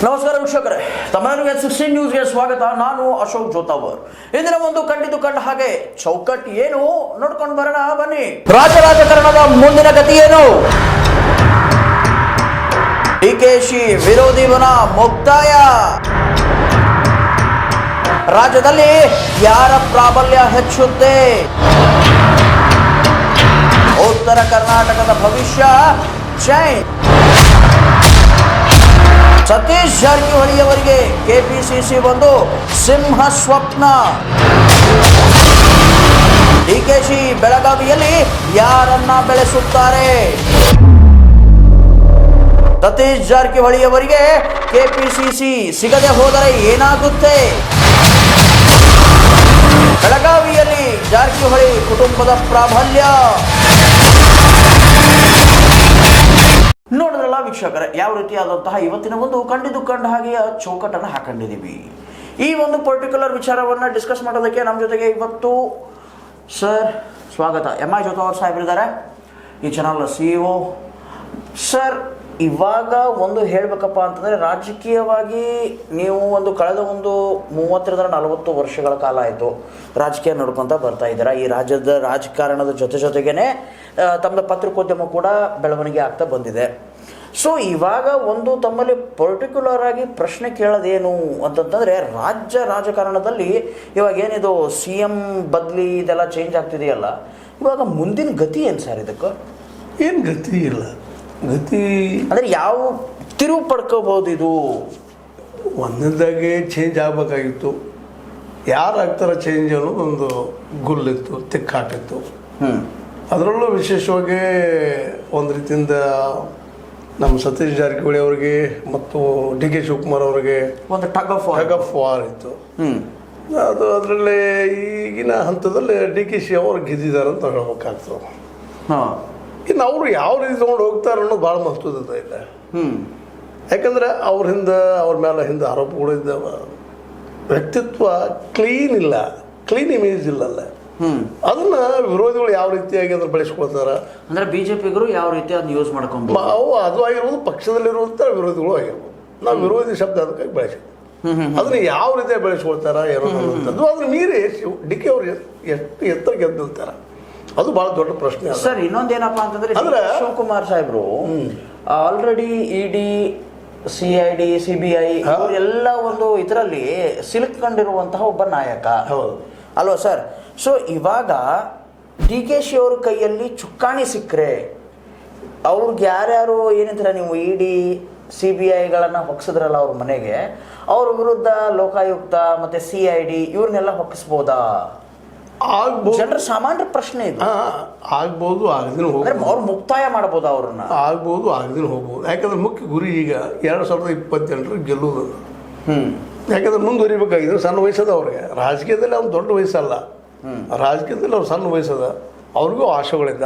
ನಮಸ್ಕಾರ ವೀಕ್ಷಕರೇ, ತಮಿಳುನಾಡಿನ 16 ನ್ಯೂಸ್ಗೆ ಸ್ವಾಗತ. ನಾನು ಅಶೋಕ್ ಜೋತಾವರ್. ಇಂದಿನ ಒಂದು ಕಂಡಿದ್ದು ಕಂಡ ಹಾಗೆ ಚೌಕಟ್ಟು ಏನು ನೋಡ್ಕೊಂಡು ಬರೋಣ ಬನ್ನಿ. ರಾಜಕಾರಣದ ಮುಂದಿನ ಗತಿ ಏನು? ಡಿಕೆಶಿ ವಿರೋಧಿ ವನ ಮುಕ್ತಾಯ. ರಾಜ್ಯದಲ್ಲಿ ಯಾರ ಪ್ರಾಬಲ್ಯ ಹೆಚ್ಚುತ್ತೆ? ಉತ್ತರ ಕರ್ನಾಟಕದ ಭವಿಷ್ಯ ಚೇಂಜ್. ಸತೀಶ್ ಜಾರಕಿಹೊಳಿ ಅವರಿಗೆ ಕೆಪಿಸಿಸಿ ಒಂದು ಸಿಂಹ ಸ್ವಪ್ನ. ಡಿಕೆಶಿ ಬೆಳಗಾವಿಯಲ್ಲಿ ಯಾರನ್ನ ಬೆಳೆಸುತ್ತಾರೆ? ಸತೀಶ್ ಜಾರಕಿಹೊಳಿ ಅವರಿಗೆ ಕೆಪಿಸಿಸಿ ಸಿಗದೆ ಹೋದರೆ ಏನಾಗುತ್ತೆ? ಬೆಳಗಾವಿಯಲ್ಲಿ ಜಾರಕಿಹೊಳಿ ಕುಟುಂಬದ ಪ್ರಾಬಲ್ಯ. ನೋಡಿದ್ರಲ್ಲ ವೀಕ್ಷಕರೇ, ಯಾವ ರೀತಿಯಾದಂತಹ ಇವತ್ತಿನ ಒಂದು ಕಂಡಿದ್ದು ಕಂಡ ಹಾಗೆ ಚೌಕಟ್ಟನ್ನು ಹಾಕೊಂಡಿದ್ದೀವಿ. ಈ ಒಂದು ಪರ್ಟಿಕ್ಯುಲರ್ ವಿಚಾರವನ್ನು ಡಿಸ್ಕಸ್ ಮಾಡೋದಕ್ಕೆ ನಮ್ಮ ಜೊತೆಗೆ ಇವತ್ತು ಸರ್ ಸ್ವಾಗತ. MI ಜೋತಾವರ್ ಸಾಹೇಬರಿದ್ದಾರೆ, ಈ ಚಾನಲ್ನ CEO. ಸರ್, ಇವಾಗ ಒಂದು ಹೇಳಬೇಕಪ್ಪ ಅಂತಂದರೆ, ರಾಜಕೀಯವಾಗಿ ನೀವು ಒಂದು ಕಳೆದ ಒಂದು 30-40 ವರ್ಷಗಳ ಕಾಲ ಆಯಿತು ರಾಜಕೀಯ ನೋಡ್ಕೊತ ಬರ್ತಾ ಇದ್ದೀರಾ. ಈ ರಾಜ್ಯದ ರಾಜಕಾರಣದ ಜೊತೆಗೇನೆ ತಮ್ಮ ಪತ್ರಿಕೋದ್ಯಮ ಕೂಡ ಬೆಳವಣಿಗೆ ಆಗ್ತಾ ಬಂದಿದೆ. ಸೊ ಇವಾಗ ಒಂದು ತಮ್ಮಲ್ಲಿ ಪರ್ಟಿಕ್ಯುಲರ್ ಆಗಿ ಪ್ರಶ್ನೆ ಕೇಳೋದೇನು ಅಂತಂತಂದರೆ, ರಾಜಕಾರಣದಲ್ಲಿ ಇವಾಗ ಏನಿದು CM ಬದಲಿ ಇದೆಲ್ಲ ಚೇಂಜ್ ಆಗ್ತಿದೆಯಲ್ಲ, ಇವಾಗ ಮುಂದಿನ ಗತಿ ಏನು ಸರ್? ಇದಕ್ಕೆ ಏನು ಗತಿ ಇಲ್ಲ. ಗತಿ ಅಂದರೆ ಯಾವ ತಿರುವು ಪಡ್ಕೋಬಹುದು? ಇದು ಒಂದನೇದಾಗೆ ಚೇಂಜ್ ಆಗಬೇಕಾಗಿತ್ತು. ಯಾರಾಗ್ತಾರ ಚೇಂಜ್ ಅನ್ನೋದು ಒಂದು ಗುಲ್ಲಿತ್ತು, ತಿಕ್ಕಾಟಿತ್ತು. ಅದರಲ್ಲೂ ವಿಶೇಷವಾಗಿ ಒಂದು ರೀತಿಯಿಂದ ನಮ್ಮ ಸತೀಶ್ ಜಾರಕಿಹೊಳಿ ಅವರಿಗೆ ಮತ್ತು DK ಶಿವಕುಮಾರ್ ಅವರಿಗೆ ಒಂದು ಟಗ್ ಆಫ್ ವಾರ್ ಇತ್ತು. ಅದು ಅದರಲ್ಲಿ ಈಗಿನ ಹಂತದಲ್ಲಿ DKC ಅವರು ಗೆದ್ದಿದ್ದಾರೆ ಅಂತ ಹೇಳ್ಬೇಕಾಗ್ತದೆ. ಇನ್ನು ಅವರು ಯಾವ ರೀತಿ ತೊಗೊಂಡು ಹೋಗ್ತಾರೆ ಅನ್ನೋದು ಭಾಳ ಮಹತ್ವದ ಇಲ್ಲ. ಯಾಕಂದರೆ ಅವ್ರ ಮೇಲೆ ಹಿಂದೆ ಆರೋಪಗಳು ಇದ್ದಾವ. ವ್ಯಕ್ತಿತ್ವ ಕ್ಲೀನ್ ಇಲ್ಲ, ಕ್ಲೀನ್ ಇಮೇಜ್ ಇಲ್ಲಲ್ಲ. ಅದನ್ನ ವಿರೋಧಿಗಳು ಯಾವ ರೀತಿಯಾಗಿ ಅದನ್ನ ಬೆಳೆಸ್ಕೊಳ್ತಾರ ಅಂದ್ರೆ ಬಿಜೆಪಿಗರು ಯಾವ ರೀತಿ ಅದನ್ನ ಯೂಸ್ ಮಾಡ್ಕೊಂಡು ಅದು ಆಗಿರ್ಬೋದು, ಪಕ್ಷದಲ್ಲಿರುವಂಥ ವಿರೋಧಿಗಳು ಆಗಿರ್ಬೋದು. ನಾವು ವಿರೋಧಿ ಶಬ್ದ ಅದಕ್ಕಾಗಿ ಬಳಸಿದ್ವಿ. ಅದನ್ನ ಯಾವ ರೀತಿಯಾಗಿ ಬೆಳೆಸ್ಕೊಳ್ತಾರ ಏನೋ ಅನ್ನೋದು. ಅದನ್ನ ಮೀರಿ DK ಅವ್ರು ಎಷ್ಟು ಎತ್ತರ ಗೆದ್ದಿರ್ತಾರ, ಅದು ಬಹಳ ದೊಡ್ಡ ಪ್ರಶ್ನೆ. ಸರ್, ಇನ್ನೊಂದೇನಪ್ಪ ಅಂತಂದ್ರೆ, ಶಿವಕುಮಾರ್ ಸಾಹೇಬ್ರು ಆಲ್ರೆಡಿ ED, CID, CBI ಎಲ್ಲ ಒಂದು ಇದರಲ್ಲಿ ಸಿಲುಕೊಂಡಿರುವಂತಹ ಒಬ್ಬ ನಾಯಕ ಅಲ್ವಾ ಸರ್? ಸೊ ಇವಾಗ DKಶಿ ಅವ್ರ ಕೈಯಲ್ಲಿ ಚುಕ್ಕಾಣಿ ಸಿಕ್ಕರೆ ಅವ್ರಿಗೆ ಯಾರ್ಯಾರು ಏನಂತೀರ ನೀವು, ED, CBIಗಳನ್ನ ಹೊಕ್ಸಿದ್ರಲ್ಲ ಅವ್ರ ಮನೆಗೆ, ಅವ್ರ ವಿರುದ್ಧ ಲೋಕಾಯುಕ್ತ ಮತ್ತೆ CID ಇವ್ರನ್ನೆಲ್ಲ ಹೊಕ್ಕಿಸ್ಬೋದಾ? ಆಗ್ಬೋದು. ಜನರ ಸಾಮಾನ್ಯ ಪ್ರಶ್ನೆ ಇದು. ಆಗ್ಬೋದು, ಆಗದಿನ ಹೋಗ್ಬೋದು. ಅವ್ರು ಮುಕ್ತಾಯ ಮಾಡ್ಬೋದು, ಅವ್ರನ್ನ ಆಗ್ಬೋದು, ಆಗದಿನ ಹೋಗ್ಬೋದು. ಯಾಕಂದ್ರೆ ಮುಖ್ಯ ಗುರಿ ಈಗ 2028 ಗೆಲ್ಲುವುದು. ಯಾಕಂದ್ರೆ ಮುಂದುವರಿಬೇಕಾಗಿದ್ರೆ ಸಣ್ಣ ವಯಸ್ಸದ ಅವ್ರಿಗೆ. ರಾಜಕೀಯದಲ್ಲಿ ಅವ್ನು ದೊಡ್ಡ ವಯಸ್ಸಲ್ಲ, ರಾಜಕೀಯದಲ್ಲಿ ಅವ್ರು ಸಣ್ಣ ವಯಸ್ಸದ, ಅವ್ರಿಗೂ ಆಶೆಗಳಿದ್ದ.